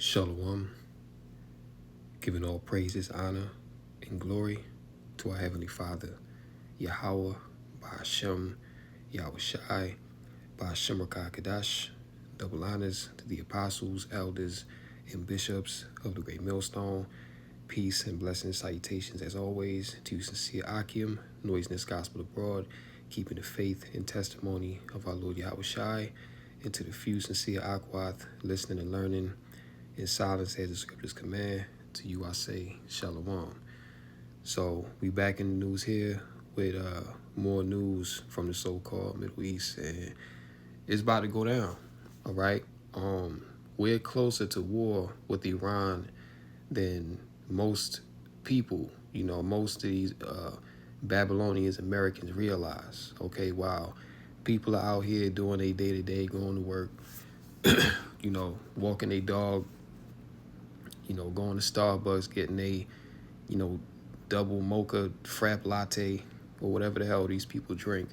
Shalom, giving all praises, honor, and glory to our Heavenly Father, Yahweh, Ba'ashem, Yahweh Shai, Ba'ashem Rakah Kadash. Double honors to the apostles, elders, and bishops of the Great Millstone. Peace and blessings, salutations as always to sincere Akim, noiseless gospel abroad, keeping the faith and testimony of our Lord Yahweh Shai, and to the few sincere Akwath, listening and learning in silence as the scriptures command. To you I say shalom. So we back in the news here with more news from the so-called Middle East, and it's about to go down. All right. We're closer to war with Iran than most people, most of these Babylonians, Americans realize. Okay, while people are out here doing their day-to-day, going to work, walking their dog, going to Starbucks, getting a, double mocha frap latte or whatever the hell these people drink.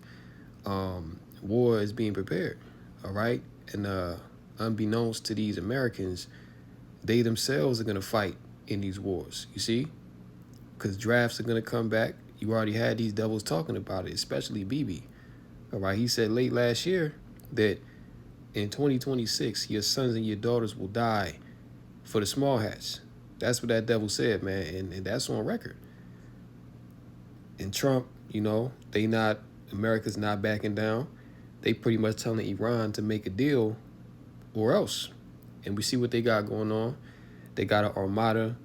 War is being prepared, all right? And unbeknownst to these Americans, they themselves are going to fight in these wars, you see? Because drafts are going to come back. You already had these devils talking about it, especially Bibi, all right? He said late last year that in 2026, your sons and your daughters will die for the small hats. That's what that devil said, man, and that's on record. And Trump, America's not backing down. They pretty much telling Iran to make a deal or else. And we see what they got going on. They got an armada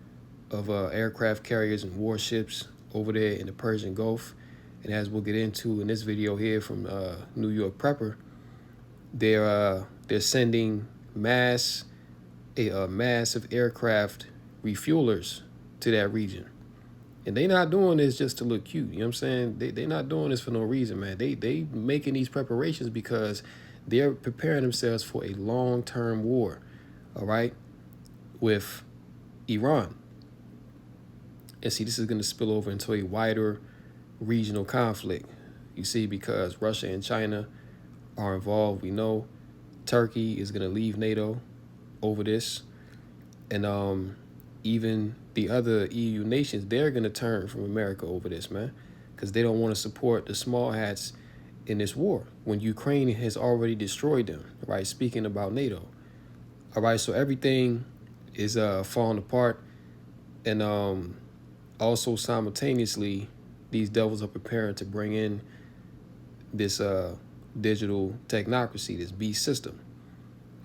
of aircraft carriers and warships over there in the Persian Gulf. And as we'll get into in this video here from New York Prepper, they're sending massive aircraft refuelers to that region. And they not doing this just to look cute. You know what I'm saying? They not doing this for no reason, man. They making these preparations because they're preparing themselves for a long-term war, all right, with Iran. And see, this is going to spill over into a wider regional conflict. You see, because Russia and China are involved. We know Turkey is going to leave NATO over this. And even the other EU nations, they're going to turn from America over this, man, because they don't want to support the small hats in this war when Ukraine has already destroyed them, right? Speaking about NATO. All right, so everything is falling apart. And also simultaneously, these devils are preparing to bring in this digital technocracy, this beast system.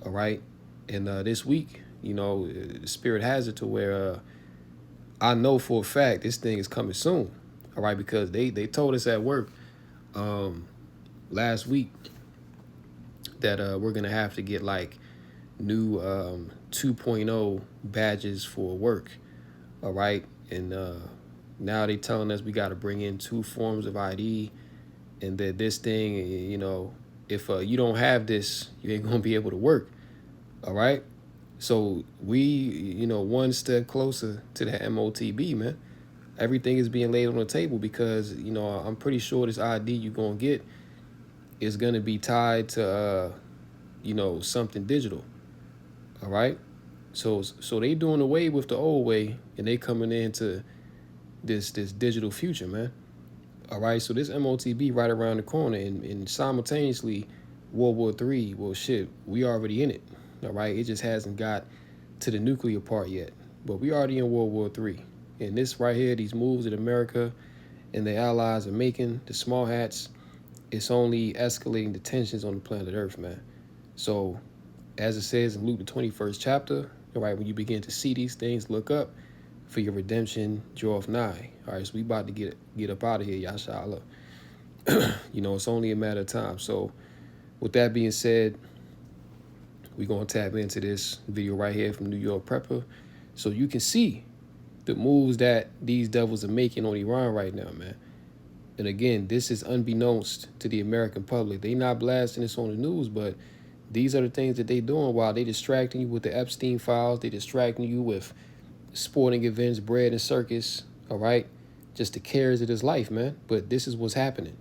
All right. And this week, the spirit has it to where I know for a fact this thing is coming soon. All right. Because they told us at work last week that we're going to have to get like new 2.0 badges for work. All right. And now they telling us we got to bring in 2 forms of ID, and that this thing, if you don't have this, you ain't going to be able to work. All right. So we, one step closer to the MOTB, man. Everything is being laid on the table because, I'm pretty sure this ID you're going to get is going to be tied to, something digital. All right. So they doing away with the old way and they coming into this digital future, man. All right. So this MOTB right around the corner, and simultaneously World War III, well, shit, we already in it. All right. It just hasn't got to the nuclear part yet, but we already in World War III. And this right here, these moves that America and the allies are making, the small hats, it's only escalating the tensions on the planet Earth, man. So as it says in Luke, the 21st chapter, all right, when you begin to see these things, look up, for your redemption draweth nigh. All right, so we about to get up out of here, Yashallah. It's only a matter of time. So with that being said, we're going to tap into this video right here from New York Prepper so you can see the moves that these devils are making on Iran right now, man. And again, this is unbeknownst to the American public. They not blasting this on the news, but these are the things that they doing while they distracting you with the Epstein files. They distracting you with sporting events, bread and circus, all right? Just the cares of this life, man. But this is what's happening.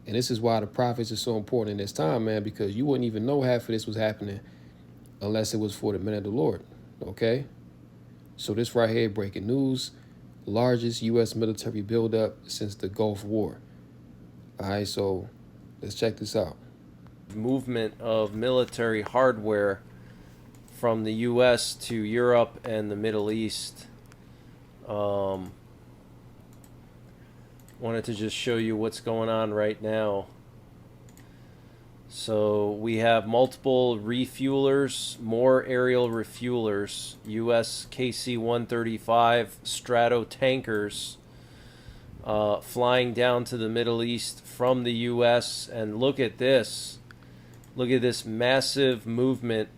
And this is why the prophets are so important in this time, man, because you wouldn't even know half of this was happening unless it was for the men of the Lord. Okay, so this right here, breaking news: largest U.S. military buildup since the Gulf War. All right, so let's check this out. Movement of military hardware from the U.S. to Europe and the Middle East. Um, Wanted to just show you what's going on right now. So we have multiple refuelers, more aerial refuelers, U.S. KC-135 Strato tankers flying down to the Middle East from the U.S. And look at this. Look at this massive movement.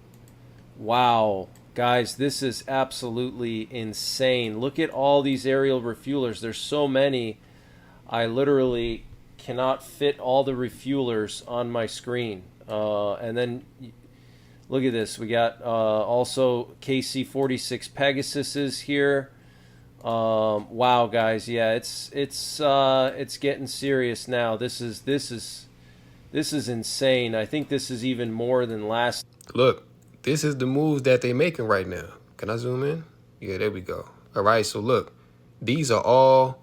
Wow. Guys, this is absolutely insane. Look at all these aerial refuelers. There's so many. I literally cannot fit all the refuelers on my screen. And then look at this. We got also KC-46 Pegasuses here. Wow, guys, yeah, it's getting serious now. This is insane. I think this is even more than last. Look, this is the moves that they're making right now. Can I zoom in? Yeah, there we go. All right, so look, these are all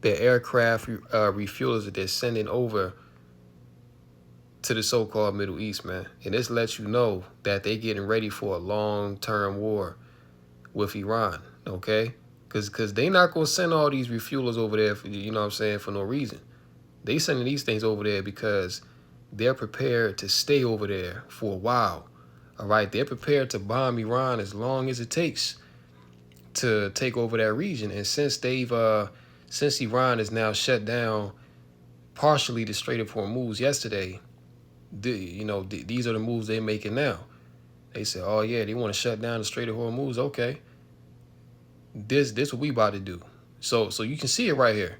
the aircraft refuelers that they're sending over to the so-called Middle East, man. And this lets you know that they're getting ready for a long-term war with Iran, okay? Because they're not going to send all these refuelers over there, for, you know what I'm saying, for no reason. They sending these things over there because they're prepared to stay over there for a while, all right? They're prepared to bomb Iran as long as it takes to take over that region. And since Iran is now shut down partially the Strait of Hormuz yesterday, these are the moves they're making now. They say, oh yeah, they want to shut down the Strait of Hormuz. Okay, this what we about to do. So you can see it right here.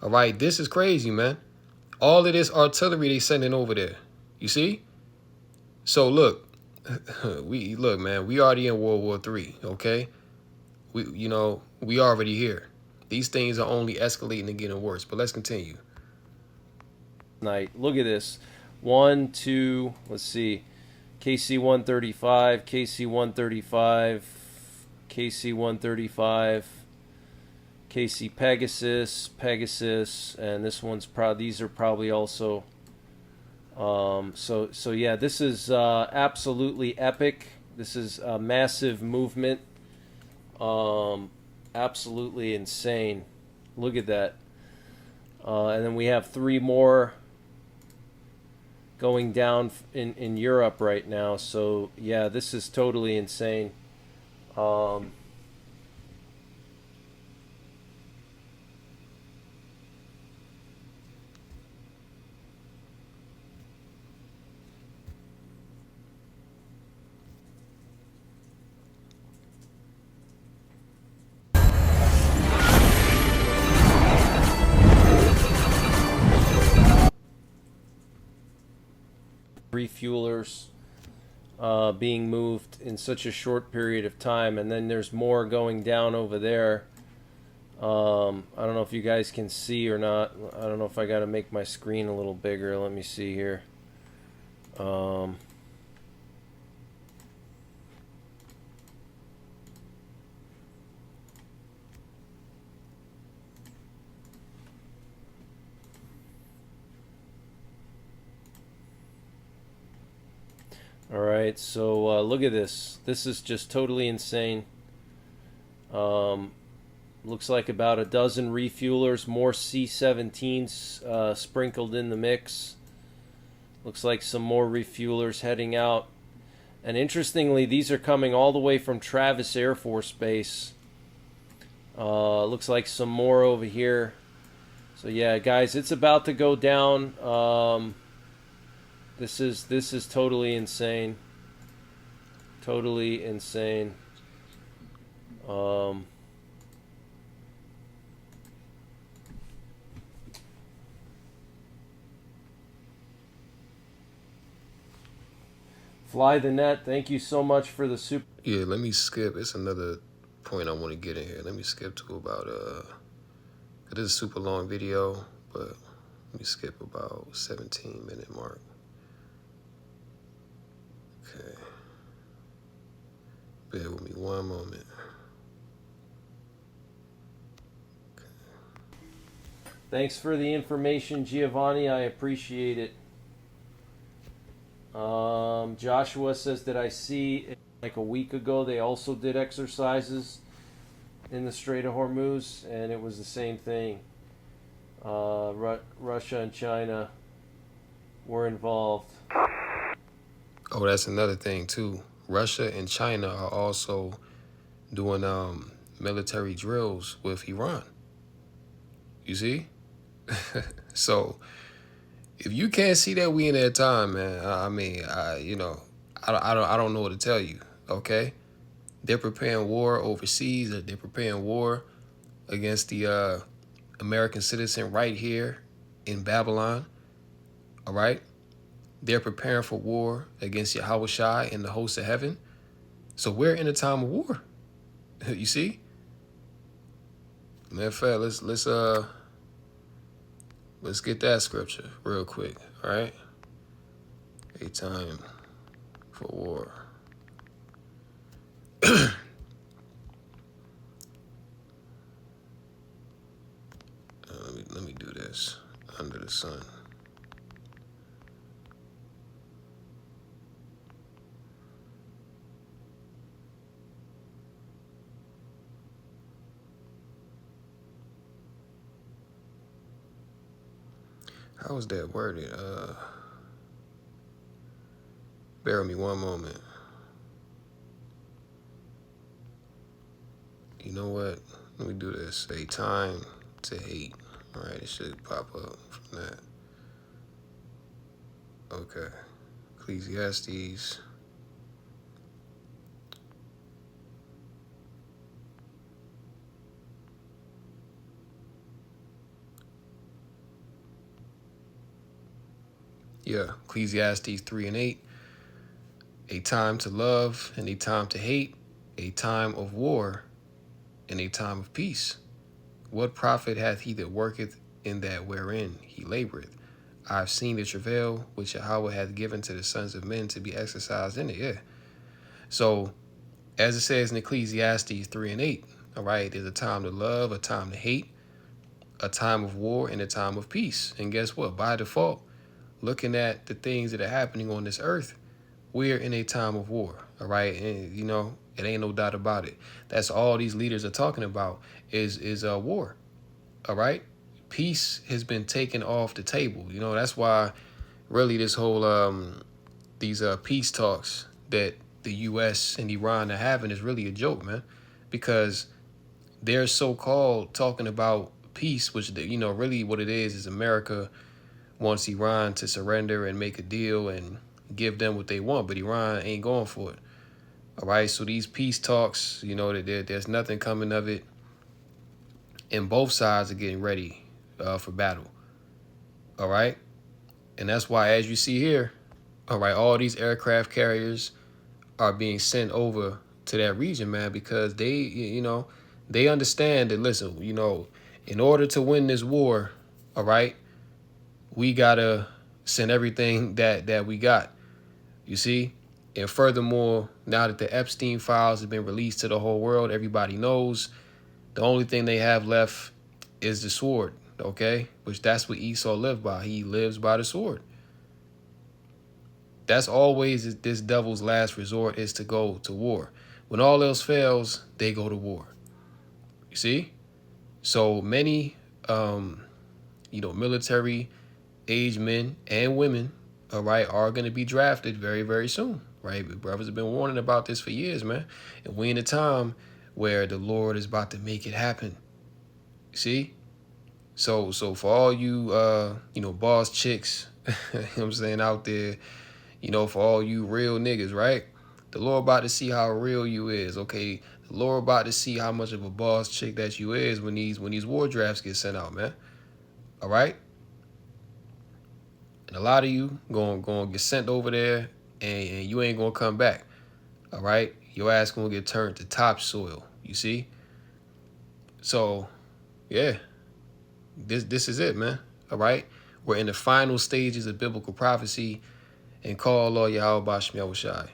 All right, this is crazy, man. All of this artillery they sending over there. You see? So look, look, man. We already in World War III. Okay, we already here. These things are only escalating and getting worse. But let's continue. Night. Look at this. 1, 2, let's see. KC-135, KC-135, KC-135, KC Pegasus, and this one's probably, these are probably also, so yeah, this is absolutely epic. This is a massive movement. Absolutely insane. Look at that. And then we have 3 more going down in Europe right now. So yeah, this is totally insane. Refuelers being moved in such a short period of time, and then there's more going down over there. I don't know if you guys can see or not. I don't know if I got to make my screen a little bigger. Let me see here. All right, so look at this. This is just totally insane. Looks like about a dozen refuelers, more C-17s sprinkled in the mix. Looks like some more refuelers heading out. And interestingly, these are coming all the way from Travis Air Force Base. Looks like some more over here. So yeah, guys, it's about to go down. This is totally insane. Totally insane. Fly the Net, thank you so much for the super. Yeah, let me skip. It's another point I want to get in here. Let me skip to about it is a super long video, but let me skip about 17-minute mark. Okay. Bear with me one moment. Thanks for the information, Giovanni. I appreciate it. Joshua says that I see like a week ago they also did exercises in the Strait of Hormuz, and it was the same thing. Russia and China were involved. Oh, that's another thing too. Russia and China are also doing military drills with Iran. You see? So if you can't see that we in that time, man, I mean, I don't know what to tell you. Okay, they're preparing war overseas. They're preparing war against the American citizen right here in Babylon. All right, they're preparing for war against Yahweh Shai and the hosts of heaven. So we're in a time of war. You see? Matter of fact, let's get that scripture real quick. All right, a time for war. Let me do this. Under the sun. How was that worded? Bear with me one moment. You know what? Let me do this. A time to hate. All right, it should pop up from that. Okay. Ecclesiastes. Yeah, Ecclesiastes 3 and 8. A time to love and a time to hate, a time of war and a time of peace. What profit hath he that worketh in that wherein he laboreth? I have seen the travail which Yahweh hath given to the sons of men to be exercised in it. Yeah. So, as it says in Ecclesiastes 3 and 8, all right, there's a time to love, a time to hate, a time of war, and a time of peace. And guess what? By default, looking at the things that are happening on this earth, we're in a time of war, all right? And, you know, it ain't no doubt about it. That's all these leaders are talking about is war, all right? Peace has been taken off the table. You know, that's why really this whole, these peace talks that the U.S. and Iran are having is really a joke, man, because they're so-called talking about peace, which, you know, really what it is America wants Iran to surrender and make a deal and give them what they want, but Iran ain't going for it. All right, so these peace talks, you know, there's nothing coming of it, and both sides are getting ready for battle. All right, and that's why, as you see here, all right, all these aircraft carriers are being sent over to that region, man, because they, you know, they understand that, listen, you know, in order to win this war, all right, we gotta send everything that we got. You see? And furthermore, now that the Epstein files have been released to the whole world, everybody knows the only thing they have left is the sword, okay? Which that's what Esau lived by. He lives by the sword. That's always this devil's last resort, is to go to war. When all else fails, they go to war. You see? So many, military age men and women, all right, are going to be drafted very, very soon, right? Brothers have been warning about this for years, man. And we in a time where the Lord is about to make it happen. See? So for all you, boss chicks, you know what I'm saying, out there, you know, for all you real niggas, right? The Lord about to see how real you is, okay? The Lord about to see how much of a boss chick that you is when these war drafts get sent out, man. All right? And a lot of you going to get sent over there, and you ain't going to come back. All right? Your ass going to get turned to topsoil. You see? So, yeah. This is it, man. All right? We're in the final stages of biblical prophecy, and call Lord Yahweh Basham Yahushai.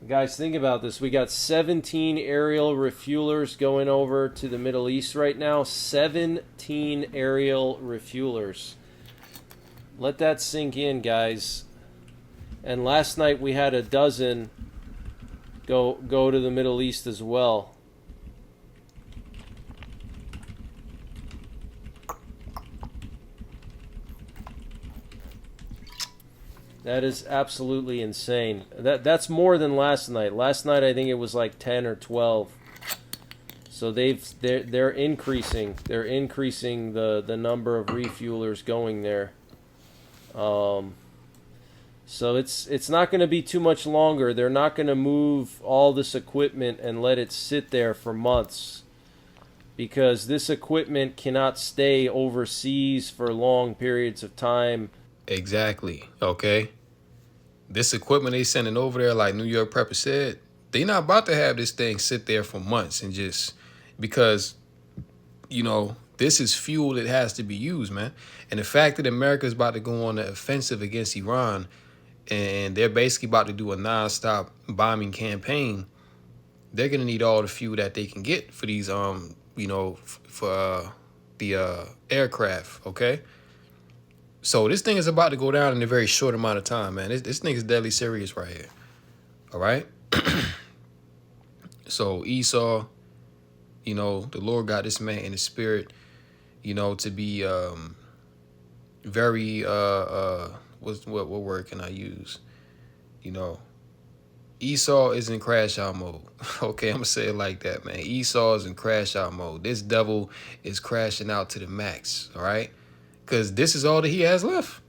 Guys, think about this. We got 17 aerial refuelers going over to the Middle East right now. 17 aerial refuelers. Let that sink in, guys. And last night we had a dozen go to the Middle East as well. That is absolutely insane. That's more than last night. Last night I think it was like 10 or 12. So they're increasing. They're increasing the number of refuelers going there. So it's not going to be too much longer. They're not going to move all this equipment and let it sit there for months, because this equipment cannot stay overseas for long periods of time. Exactly. Okay. This equipment they sending over there, like New York Prepper said, they not about to have this thing sit there for months and just because, this is fuel that has to be used, man. And the fact that America is about to go on the offensive against Iran, and they're basically about to do a nonstop bombing campaign, they're gonna need all the fuel that they can get for these, for the aircraft. Okay. So this thing is about to go down in a very short amount of time, man. This thing is deadly serious right here. All right. So Esau, the Lord got this man in the spirit, to be very what word can I use? Esau is in crash out mode. Okay, I'm gonna say it like that, man. Esau is in crash out mode. This devil is crashing out to the max. All right. Because this is all that he has left.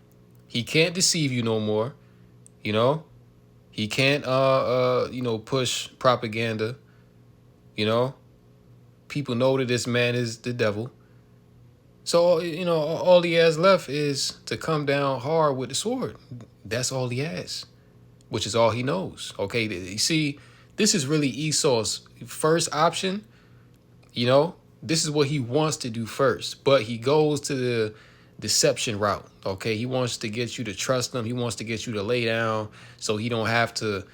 He can't deceive you no more. He can't push propaganda. People know that this man is the devil. So, all he has left is to come down hard with the sword. That's all he has, which is all he knows. Okay, you see, this is really Esau's first option. This is what he wants to do first, but he goes to the deception route. Okay, he wants to get you to trust him. He wants to get you to lay down so he don't have to,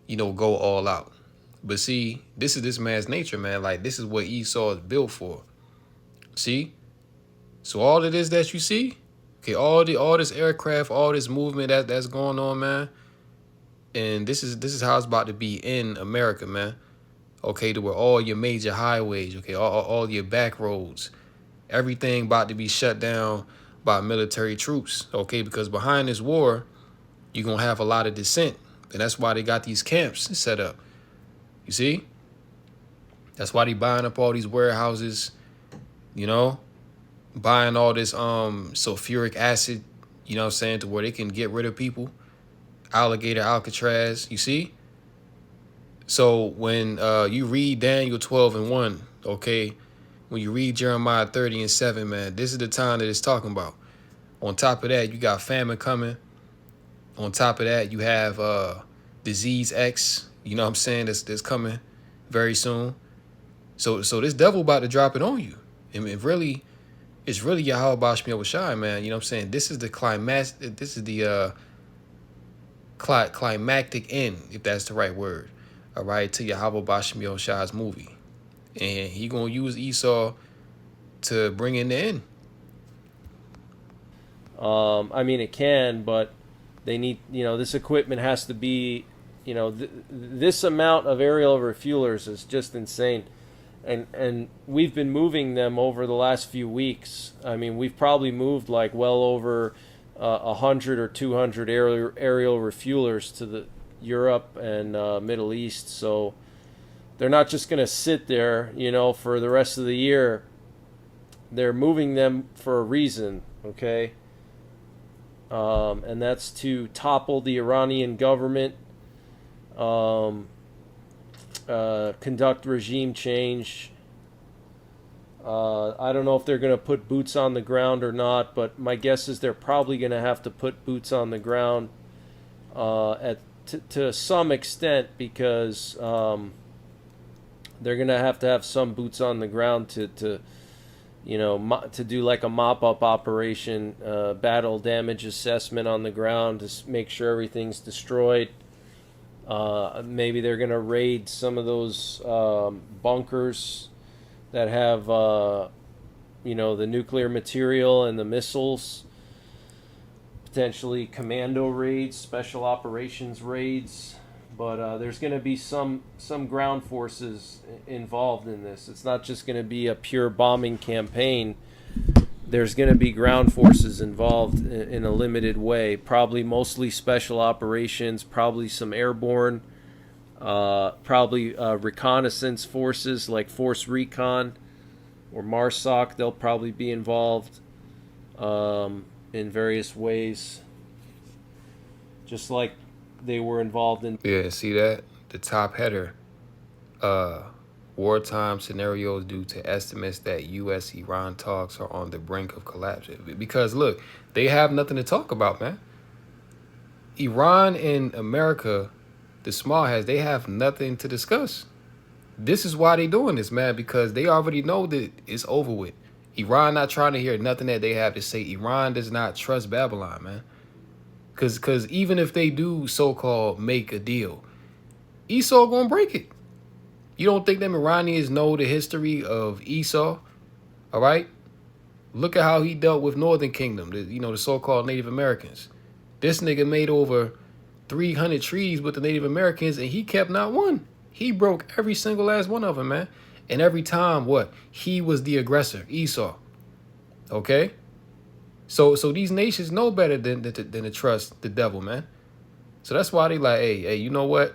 go all out. But see, this is this man's nature, man. Like, this is what Esau is built for. See? So all it is that you see, okay, all this aircraft, all this movement that's going on, man. And this is how it's about to be in America, man. Okay, to where all your major highways, okay, all your back roads, everything about to be shut down by military troops, okay? Because behind this war, you're going to have a lot of dissent. And that's why they got these camps set up. You see? That's why they buying up all these warehouses, buying all this sulfuric acid, to where they can get rid of people. Alligator Alcatraz, you see? So when you read Daniel 12:1, okay, when you read Jeremiah 30:7, man, this is the time that it's talking about. On top of that, you got famine coming. On top of that, you have disease X, that's coming very soon. So this devil about to drop it on you. And it's really Yahweh Bashmi Shai, man. This is the climax. This is the climactic end, if that's the right word. All right, to Yahweh Bashmi Shai's movie. And he going to use Esau to bring in the end. It can, but they need, this equipment has to be, this amount of aerial refuelers is just insane. And we've been moving them over the last few weeks. We've probably moved like well over 100 or 200 aerial refuelers to the Europe and Middle East. So they're not just going to sit there, for the rest of the year. They're moving them for a reason, okay? And that's to topple the Iranian government, conduct regime change. I don't know if they're going to put boots on the ground or not, but my guess is they're probably going to have to put boots on the ground to some extent, because they're going to have some boots on the ground to do like a mop-up operation, battle damage assessment on the ground to make sure everything's destroyed. Maybe they're going to raid some of those bunkers that have, the nuclear material and the missiles. Potentially commando raids, special operations raids. But there's going to be some ground forces involved in this. It's not just going to be a pure bombing campaign. There's going to be ground forces involved in a limited way. Probably mostly special operations. Probably some airborne. Probably reconnaissance forces like Force Recon or MARSOC. They'll probably be involved in various ways, just like they were involved in. Yeah, see that? The top header. Wartime scenarios due to estimates that U.S.-Iran talks are on the brink of collapse. Because, look, they have nothing to talk about, man. Iran and America, the small hats, they have nothing to discuss. This is why they doing this, man, because they already know that it's over with. Iran not trying to hear nothing that they have to say. Iran does not trust Babylon, man. Because even if they do so-called make a deal, Esau gonna break it. You don't think them Iranians know the history of Esau? All right? Look at how he dealt with Northern Kingdom, the so-called Native Americans. This nigga made over 300 treaties with the Native Americans, and he kept not one. He broke every single last one of them, man. And every time, what? He was the aggressor, Esau. Okay? So these nations know better than to trust the devil, man. So that's why they like, hey, you know what?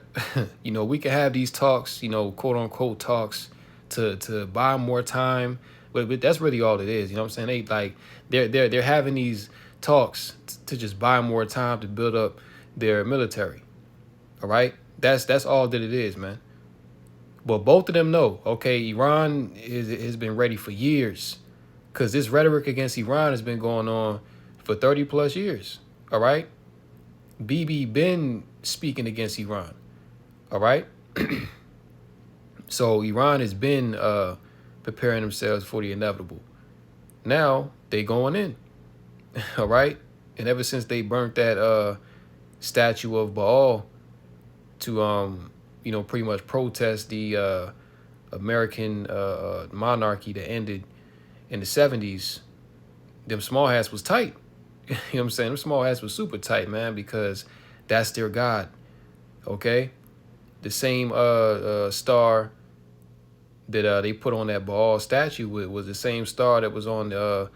We can have these talks, quote unquote talks to buy more time. But that's really all it is. You know what I'm saying? They're having these talks to just buy more time to build up their military. All right? That's all that it is, man. But both of them know, okay, Iran has been ready for years, because this rhetoric against Iran has been going on for 30 plus years. All right? Bibi been speaking against Iran. All right? So Iran has been preparing themselves for the inevitable. Now they going in. All right? And ever since they burnt that statue of Baal to pretty much protest the American monarchy that ended in the 70s, them small hats was tight. You know what I'm saying? Them small hats was super tight, man, because that's their God. Okay? The same star that they put on that Baal statue was the same star that was on the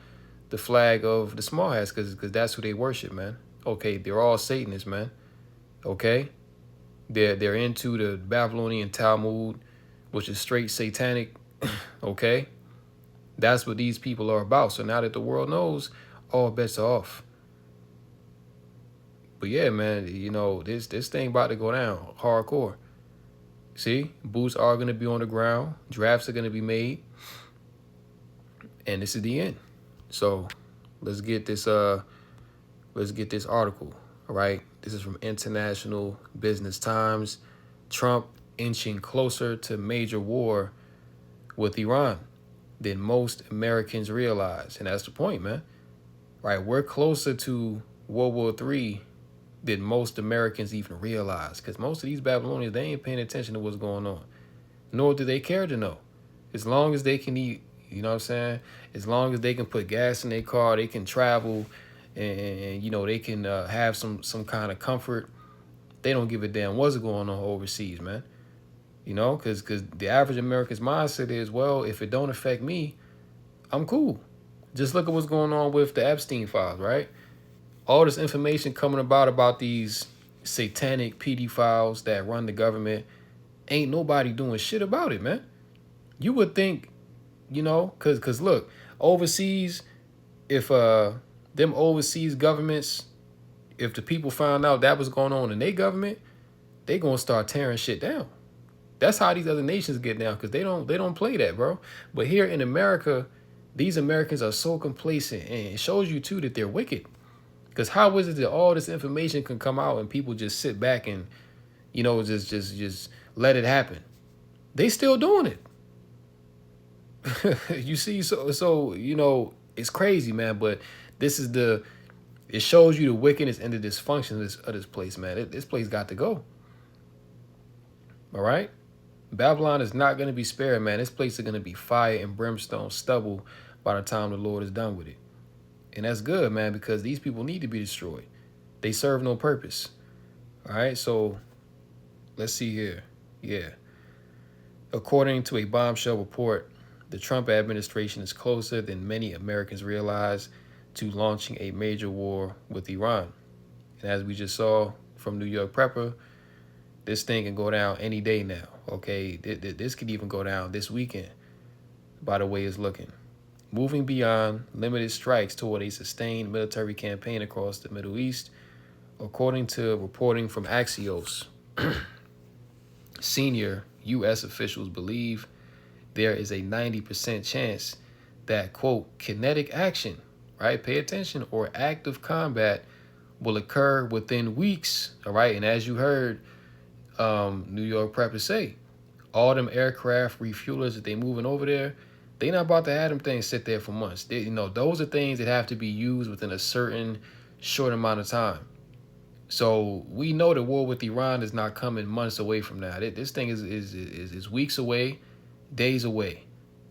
flag of the small hats, because that's who they worship, man. Okay, they're all Satanists, man. Okay? They're into the Babylonian Talmud, which is straight satanic. Okay? That's what these people are about. So now that the world knows, all bets are off. But yeah, man, this thing about to go down hardcore. See, boots are going to be on the ground. Drafts are going to be made. And this is the end. So let's get this article. All right. This is from International Business Times. Trump inching closer to major war with Iran than most Americans realize. And that's the point, man. Right. We're closer to World War III than most Americans even realize. Because most of these Babylonians, they ain't paying attention to what's going on. Nor do they care to know. As long as they can eat, you know what I'm saying? As long as they can put gas in their car, they can travel, and they can have some kind of comfort. They don't give a damn what's going on overseas, man. Because the average American's mindset is, well, if it don't affect me, I'm cool. Just look at what's going on with the Epstein files, right? All this information coming about these satanic pedophiles that run the government, ain't nobody doing shit about it, man. You would think, because look, overseas, if them overseas governments, if the people found out that was going on in their government, they gonna start tearing shit down. That's how these other nations get down, because they don't play that, bro. But here in America, these Americans are so complacent, and it shows you too that they're wicked. Because how is it that all this information can come out and people just sit back and, just let it happen? They still doing it. You see, so it's crazy, man. But it shows you the wickedness and the dysfunction of this place, man. This place got to go. All right? Babylon is not going to be spared, man. This place is going to be fire and brimstone, stubble by the time the Lord is done with it. And that's good, man, because these people need to be destroyed. They serve no purpose. All right, so let's see here. Yeah. According to a bombshell report, the Trump administration is closer than many Americans realize to launching a major war with Iran. And as we just saw from New York Prepper, this thing can go down any day now. Okay, this could even go down this weekend by the way it's looking. Moving beyond limited strikes toward a sustained military campaign across the Middle East, according to reporting from Axios, senior U.S. officials believe there is a 90% chance that, quote, kinetic action, right, pay attention, or active combat will occur within weeks, all right? And as you heard New York Prep say, all them aircraft refuelers that they moving over there, they not about to have them things sit there for months. They, those are things that have to be used within a certain short amount of time. So we know the war with Iran is not coming months away from now. This thing is weeks away, days away.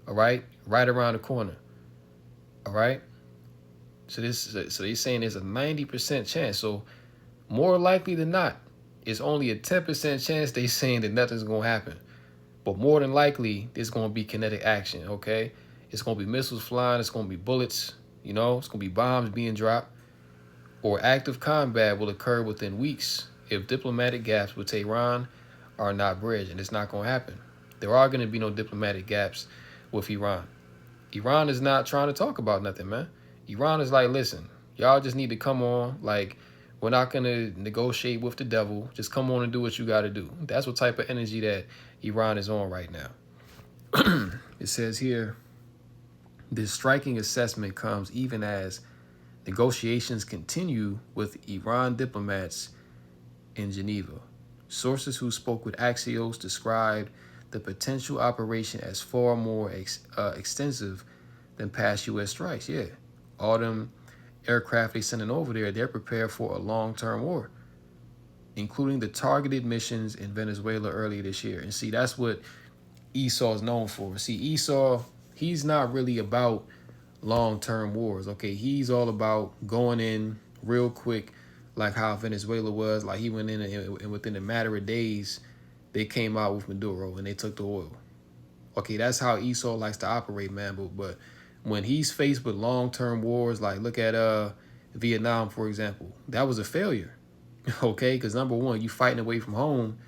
All right, right around the corner. All right. So they're saying there's a 90% chance. So more likely than not, it's only a 10% chance they saying that nothing's gonna happen. But more than likely, there's gonna be kinetic action. Okay, it's gonna be missiles flying. It's gonna be bullets. It's gonna be bombs being dropped. Or active combat will occur within weeks if diplomatic gaps with Tehran are not bridged, and it's not going to happen. There are going to be no diplomatic gaps with Iran. Iran is not trying to talk about nothing, man. Iran is like, listen, y'all just need to come on. Like, we're not going to negotiate with the devil. Just come on and do what you got to do. That's what type of energy that Iran is on right now. It says here, this striking assessment comes even as negotiations continue with Iran diplomats in Geneva. Sources who spoke with Axios described the potential operation as far more extensive than past U.S. strikes. Yeah, all them aircraft they sending over there, they're prepared for a long-term war, including the targeted missions in Venezuela earlier this year. And see, that's what Esau is known for. See, Esau, he's not really about long-term wars. Okay, he's all about going in real quick, like how Venezuela was. Like he went in and within a matter of days, they came out with Maduro and they took the oil. Okay, that's how Esau likes to operate, man. But when he's faced with long-term wars, like look at Vietnam, for example, that was a failure. Okay, because number one, you fighting away from home,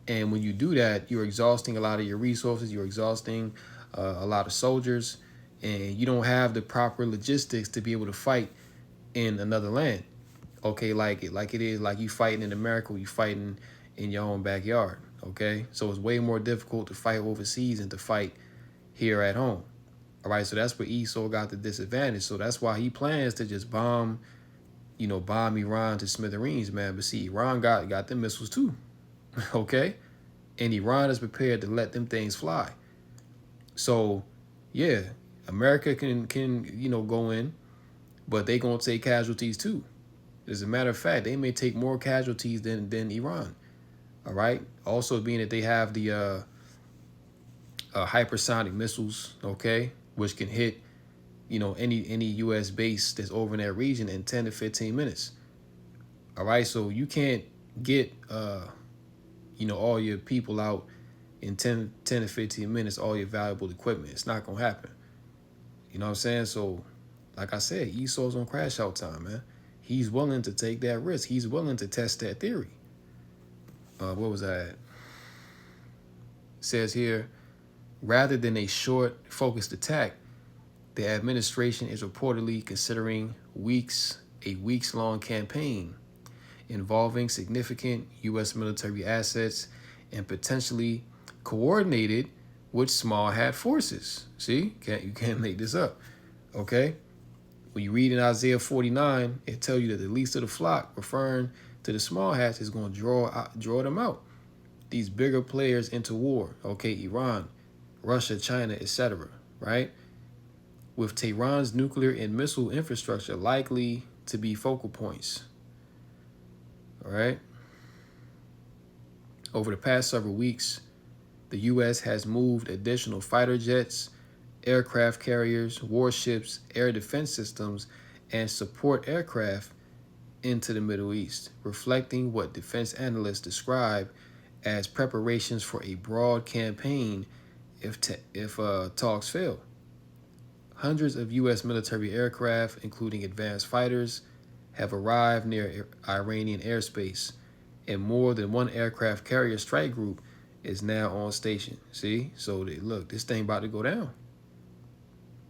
and when you do that, you're exhausting a lot of your resources. You're exhausting a lot of soldiers, and you don't have the proper logistics to be able to fight in another land. Okay, like it is like you fighting in America, you fighting in your own backyard. Okay, so it's way more difficult to fight overseas than to fight here at home. All right, so that's where Esau got the disadvantage. So that's why he plans to just bomb Iran to smithereens, man. But see, Iran got them missiles too. Okay, and Iran is prepared to let them things fly. So yeah, America can go in, but they gonna take casualties too. As a matter of fact, they may take more casualties than Iran. All right. Also, being that they have the hypersonic missiles, okay, which can hit any U.S. base that's over in that region in 10 to 15 minutes. All right. So you can't get all your people out in 10 to 15 minutes, all your valuable equipment. It's not gonna happen. You know what I'm saying? So, like I said, Esau's on crash out time, man. He's willing to take that risk. He's willing to test that theory. What was that? It says here, rather than a short, focused attack, the administration is reportedly considering a weeks-long campaign involving significant U.S. military assets and potentially coordinated with small hat forces. See, you can't make this up. Okay, when you read in Isaiah 49, it tells you that the least of the flock, referring to the small hats, is going to draw them out. These bigger players into war. Okay, Iran, Russia, China, etc. Right, with Tehran's nuclear and missile infrastructure likely to be focal points. All right. Over the past several weeks, the U.S. has moved additional fighter jets, aircraft carriers, warships, air defense systems, and support aircraft into the Middle East, reflecting what defense analysts describe as preparations for a broad campaign if talks fail. Hundreds of U.S. military aircraft, including advanced fighters, have arrived near Iranian airspace, and more than one aircraft carrier strike group is now on station. See, so look, this thing about to go down,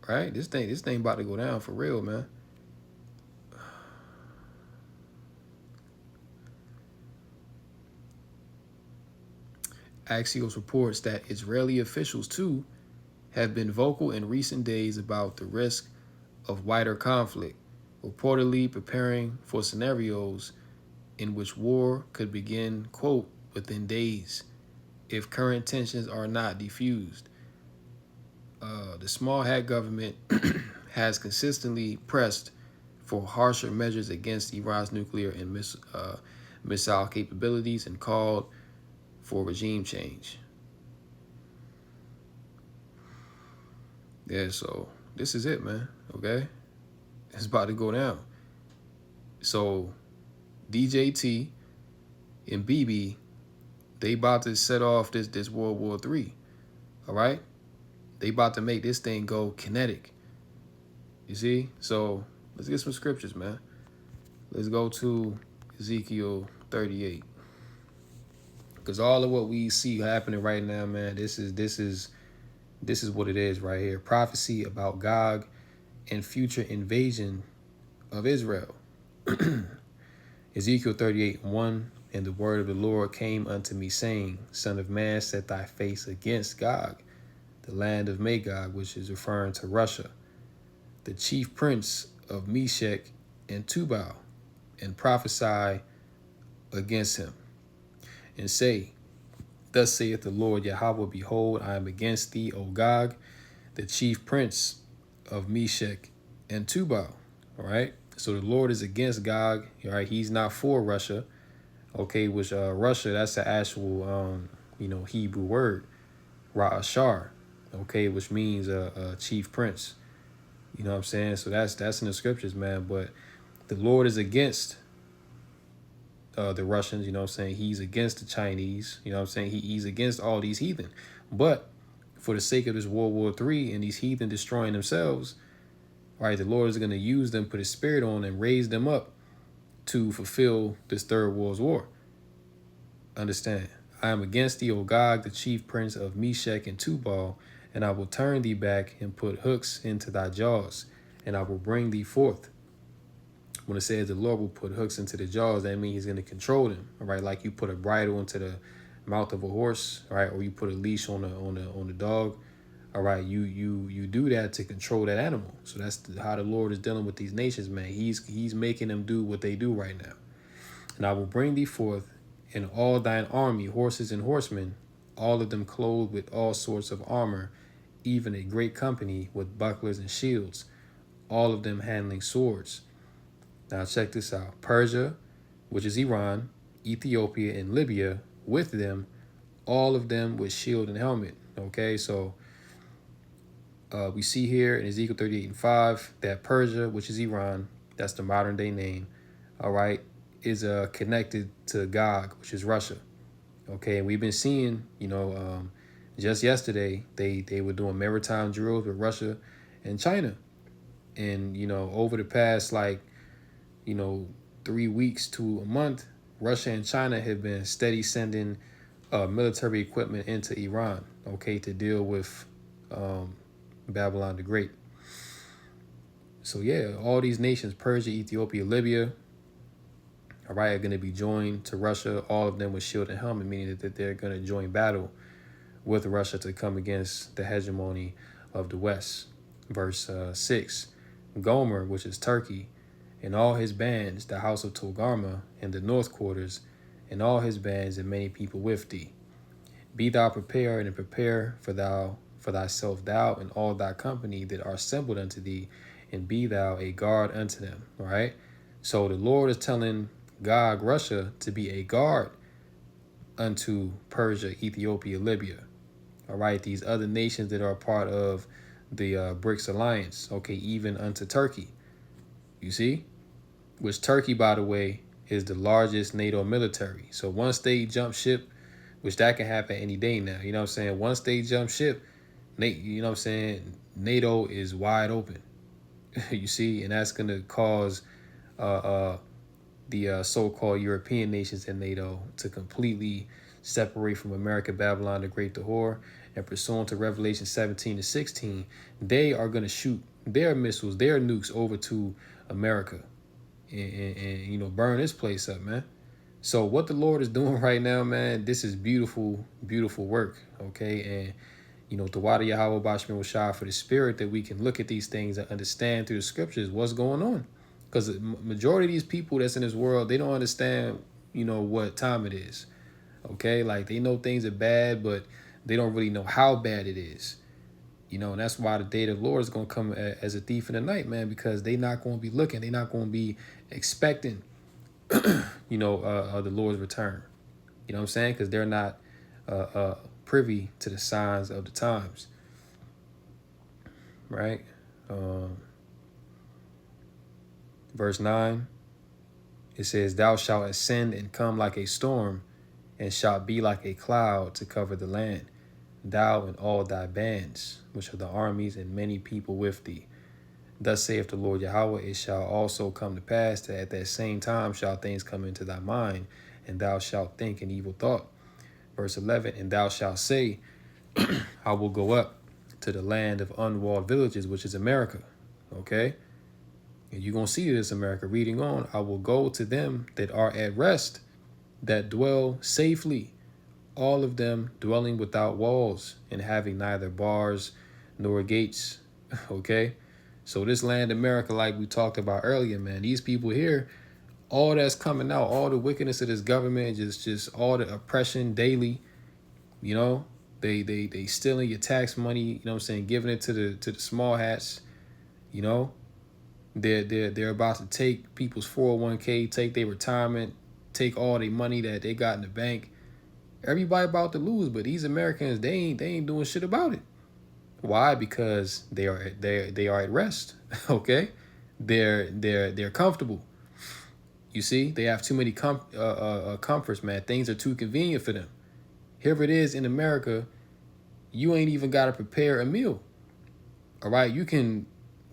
right? This thing about to go down for real, man. Axios reports that Israeli officials too have been vocal in recent days about the risk of wider conflict, reportedly preparing for scenarios in which war could begin, quote, within days if current tensions are not defused. The small hat government has consistently pressed for harsher measures against Iran's nuclear and missile capabilities and called for regime change. Yeah, so this is it, man. Okay, it's about to go down. So DJT and BB, they about to set off this World War III. All right, they about to make this thing go kinetic. You see? So let's get some scriptures, man. Let's go to Ezekiel 38. Because all of what we see happening right now, man, this is what it is right here. Prophecy about Gog and future invasion of Israel. Ezekiel 38:1, and the word of the Lord came unto me, saying, Son of man, set thy face against Gog, the land of Magog, which is referring to Russia, the chief prince of Meshech and Tubal, and prophesy against him, and say, Thus saith the Lord Yahweh, behold, I am against thee, O Gog, the chief prince of Meshech and Tubal. All right. So the Lord is against Gog. All right. He's not for Russia. Okay. Which Russia, that's the actual Hebrew word, Ra'ashar. Okay, which means chief prince. You know what I'm saying? So that's in the scriptures, man. But the Lord is against the Russians, you know what I'm saying? He's against the Chinese, you know what I'm saying? He's against all these heathen. But for the sake of this World War III and these heathen destroying themselves, right, the Lord is going to use them, put his spirit on them, raise them up to fulfill this third world's war. Understand? I am against thee, O Gog, the chief prince of Meshech and Tubal, and I will turn thee back and put hooks into thy jaws, and I will bring thee forth. When it says the Lord will put hooks into the jaws, that means he's going to control them, all right? Like you put a bridle into the mouth of a horse, all right, or you put a leash on the dog, all right? You do that to control that animal. So that's how the Lord is dealing with these nations, man. He's making them do what they do right now. And I will bring thee forth in all thine army, horses and horsemen, all of them clothed with all sorts of armor, even a great company with bucklers and shields, all of them handling swords. Now check this out. Persia, which is Iran, Ethiopia, and Libya, with them, all of them with shield and helmet. Okay, so we see here in Ezekiel 38:5 that Persia, which is Iran, that's the modern day name, all right, is connected to Gog, which is Russia. Okay, and we've been seeing, just yesterday, they were doing maritime drills with Russia and China. And, over the past, 3 weeks to a month, Russia and China have been steady sending military equipment into Iran, okay, to deal with Babylon the Great. So, yeah, all these nations, Persia, Ethiopia, Libya, all right, are going to be joined to Russia, all of them with shield and helmet, meaning that they're going to join battle with Russia to come against the hegemony of the West. Verse 6, Gomer, which is Turkey, and all his bands, the house of Togarmah, and the north quarters, and all his bands, and many people with thee. Be thou prepared, and prepare for thyself, thou and all thy company that are assembled unto thee, and be thou a guard unto them. All right. So the Lord is telling Gog, Russia, to be a guard unto Persia, Ethiopia, Libya. All right, these other nations that are a part of the BRICS alliance. Okay, even unto Turkey. You see, which Turkey, by the way, is the largest NATO military. So once they jump ship, which that can happen any day now. You know what I'm saying? Once they jump ship, you know what I'm saying? NATO is wide open. You see, and that's gonna cause uh, uh, the so-called European nations in NATO to completely separate from America, Babylon the Great, the whore, and pursuant to Revelation 17 to 16, they are going to shoot their missiles, their nukes over to America and you know, burn this place up, man. So what the Lord is doing right now, man, this is beautiful, beautiful work, okay? And, you know, Tawada Yahweh Bashman Washah for the spirit that we can look at these things and understand through the scriptures what's going on. Because the majority of these people that's in this world, they don't understand, you know, what time it is, okay? Like, they know things are bad, but they don't really know how bad it is. You know, and that's why the day of the Lord is going to come as a thief in the night, man, because they not going to be looking. They not going to be expecting, you know, the Lord's return. You know what I'm saying? Because they're not privy to the signs of the times, right? Verse 9, it says, "Thou shalt ascend and come like a storm, and shalt be like a cloud to cover the land. Thou and all thy bands, which are the armies, and many people with thee. Thus saith the Lord Yahweh, it shall also come to pass that at that same time shall things come into thy mind, and thou shalt think an evil thought." Verse 11, "And thou shalt say, I will go up to the land of unwalled villages, which is America." Okay? And you're going to see this, America. Reading on, "I will go to them that are at rest, that dwell safely, all of them dwelling without walls and having neither bars nor gates." Okay? So this land, America, like we talked about earlier, man, these people here, all that's coming out, all the wickedness of this government, just all the oppression daily, you know, they stealing your tax money, you know what I'm saying, giving it to the small hats, you know. They're about to take people's 401k, take their retirement, take all their money that they got in the bank. Everybody about to lose, but these Americans, they ain't doing shit about it. Why? Because they are at rest. Okay, they're comfortable. You see, they have too many comforts, man. Things are too convenient for them. Here it is in America, you ain't even got to prepare a meal. All right, you can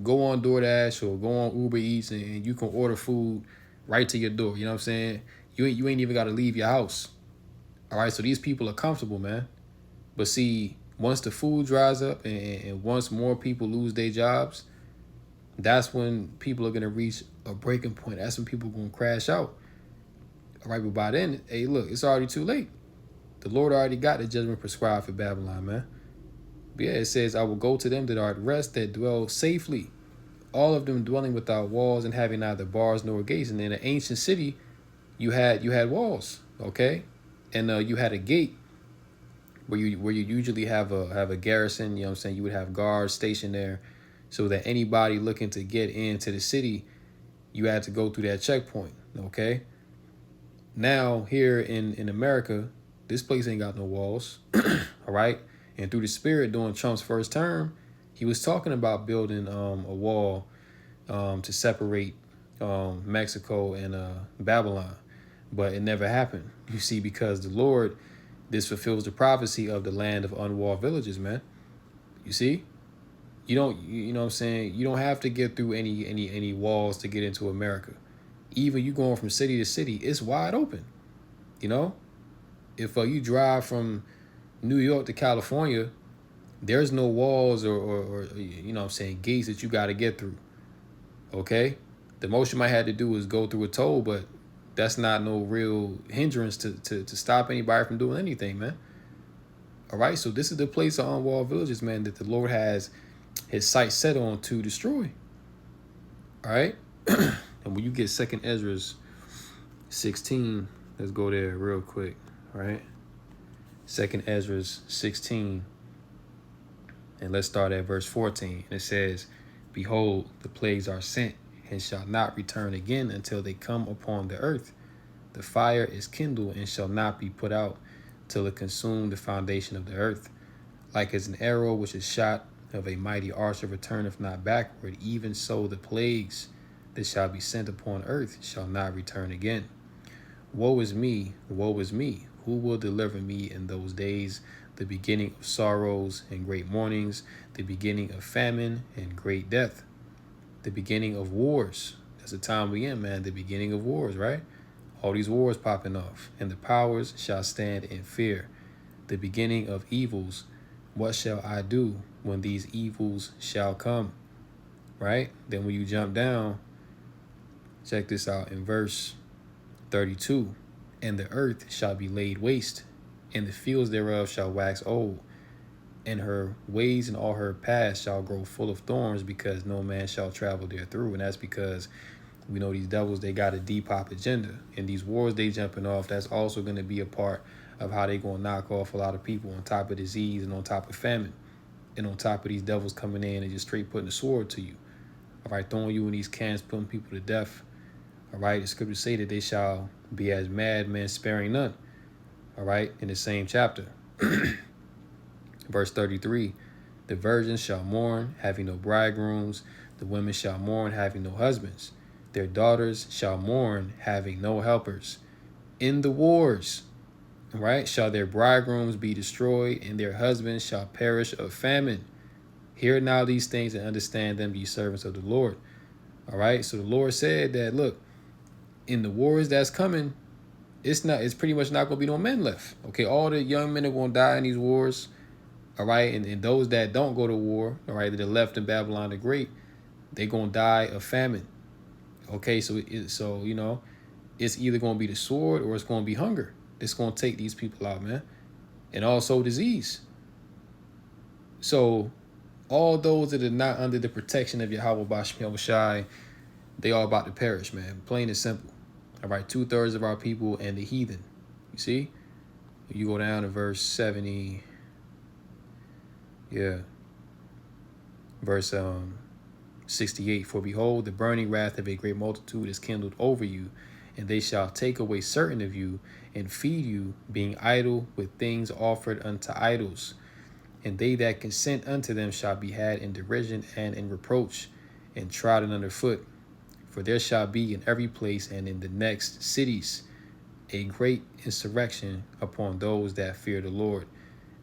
go on DoorDash or go on Uber Eats and you can order food right to your door. You know what I'm saying? You ain't even got to leave your house. All right, so these people are comfortable, man. But see, once the food dries up and once more people lose their jobs, that's when people are going to reach a breaking point. That's when people are going to crash out. All right, but by then, hey, look, it's already too late. The Lord already got the judgment prescribed for Babylon, man. But yeah, it says, "I will go to them that are at rest, that dwell safely, all of them dwelling without walls and having neither bars nor gates." And in an ancient city, you had walls, okay, and you had a gate where you usually have a garrison. You know what I'm saying? You would have guards stationed there, so that anybody looking to get into the city, you had to go through that checkpoint. Okay. Now here in America, this place ain't got no walls. All right. And through the spirit during Trump's first term, he was talking about building a wall to separate Mexico and Babylon. But it never happened. You see, because the Lord, this fulfills the prophecy of the land of unwalled villages, man. You see? You know what I'm saying? You don't have to get through any walls to get into America. Even you going from city to city, it's wide open. You know? If you drive from New York to California, there's no walls or you know what I'm saying, gates that you got to get through. Okay? The most you might have to do is go through a toll, but that's not no real hindrance to stop anybody from doing anything, man. All right? So this is the place of unwalled villages, man, that the Lord has his sight set on to destroy. All right? And when you get 2nd Ezra 16, let's go there real quick, all right? 2nd Ezra 16, and let's start at verse 14. And it says, "Behold, the plagues are sent, and shall not return again until they come upon the earth. The fire is kindled and shall not be put out, till it consume the foundation of the earth. Like as an arrow which is shot of a mighty archer returneth not backward, even so the plagues that shall be sent upon earth shall not return again. Woe is me, woe is me. Who will deliver me in those days? The beginning of sorrows and great mournings, the beginning of famine and great death, the beginning of wars. That's the time we in, man. The beginning of wars, right? All these wars popping off. And the powers shall stand in fear. The beginning of evils. What shall I do when these evils shall come? Right? Then when you jump down, check this out in verse 32. And the earth shall be laid waste, and the fields thereof shall wax old, and her ways and all her paths shall grow full of thorns, because no man shall travel there through. And that's because we know these devils, they got a Depop agenda. And these wars they jumping off, that's also going to be a part of how they going to knock off a lot of people, on top of disease and on top of famine. And on top of these devils coming in and just straight putting a sword to you. All right, throwing you in these cans, putting people to death. All right, the scriptures say that they shall be as madmen, sparing none. All right, in the same chapter. Verse 33, the virgins shall mourn, having no bridegrooms. The women shall mourn, having no husbands. Their daughters shall mourn, having no helpers. In the wars, right, shall their bridegrooms be destroyed, and their husbands shall perish of famine. Hear now these things and understand them, ye servants of the Lord. All right, so the Lord said that, look, in the wars that's coming, it's pretty much not going to be no men left. Okay, all the young men are going to die in these wars. All right, and those that don't go to war, all right, that are left in Babylon the Great, they're going to die of famine. Okay, so you know, it's either going to be the sword or it's going to be hunger. It's going to take these people out, man. And also disease. So all those that are not under the protection of Yahweh Basham Shai, they all about to perish, man. Plain and simple. All right, 2/3 of our people and the heathen. You see? You go down to verse 70. Yeah. Verse 68. For behold, the burning wrath of a great multitude is kindled over you, and they shall take away certain of you and feed you, being idle with things offered unto idols. And they that consent unto them shall be had in derision and in reproach, and trodden under foot. For there shall be in every place and in the next cities a great insurrection upon those that fear the Lord.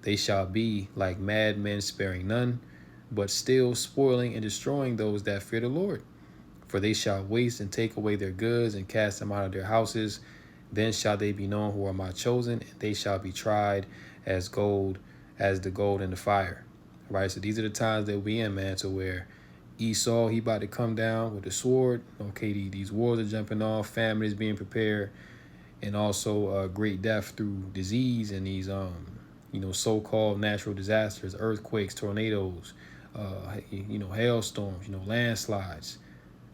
They shall be like madmen, sparing none, but still spoiling and destroying those that fear the Lord. For they shall waste and take away their goods and cast them out of their houses. Then shall they be known who are my chosen, and they shall be tried as gold, as the gold in the fire. All right, so these are the times that we in, man, to where Esau, he about to come down with the sword. Okay, these wars are jumping off, famine is being prepared, and also great death through disease and these you know, so-called natural disasters, earthquakes, tornadoes, you know, hailstorms, you know, landslides.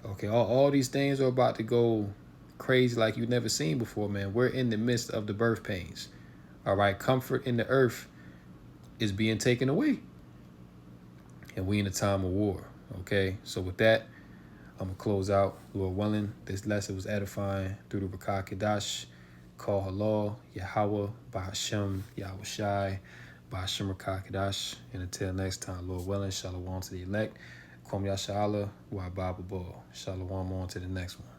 Okay, all these things are about to go crazy like you've never seen before, man. We're in the midst of the birth pains. All right, comfort in the earth is being taken away, and we in a time of war. Okay, so with that, I'm going to close out. Lord willing, this lesson was edifying through the Rakah Kedash. Call halal, Yahweh, Bahashem, Yahweh Shai, Bahashem Rakah Kedash. And until next time, Lord willing, shalom to the elect. Kwam Yashala, Wa Baba Ball. Shalom on to the next one.